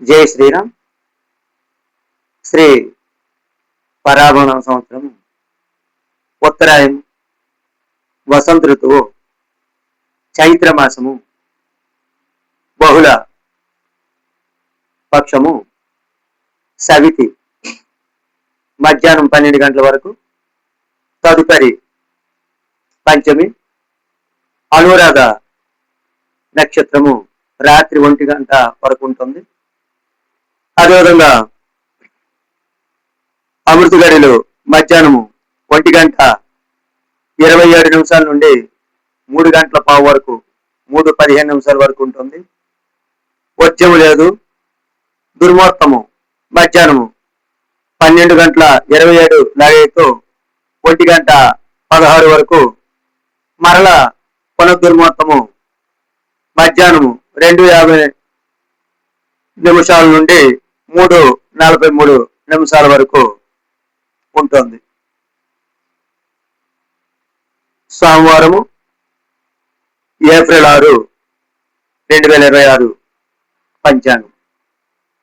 జై శ్రీరామ్. శ్రీ పరాభవన సంవత్సరం ఉత్తరాయణం, వసంత ఋతువు, చైత్రమాసము, బహుళ పక్షము, సవితి, మధ్యాహ్నం 12 గంటల వరకు. తదుపరి పంచమి, అనురాధ నక్షత్రము రాత్రి 1 గంట వరకు ఉంటుంది. అదేవిధంగా అమృత గడిలో మధ్యాహ్నము 1 గంట 27 నిమిషాల నుండి 3 గంటల పావు వరకు, 3:15 నిమిషాల వరకు ఉంటుంది. వర్జ్యము లేదు. దుర్ముహూర్తము మధ్యాహ్నము 12 గంటల 27 లాగేతో 1 గంట 16 వరకు. మరల పునర్దుర్ముహూర్తము మధ్యాహ్నము 2:50 నిమిషాల నుండి 3:43 నిమిషాల వరకు ఉంటుంది. సోమవారము ఏప్రిల్ 6, 2026 పంచాంగం.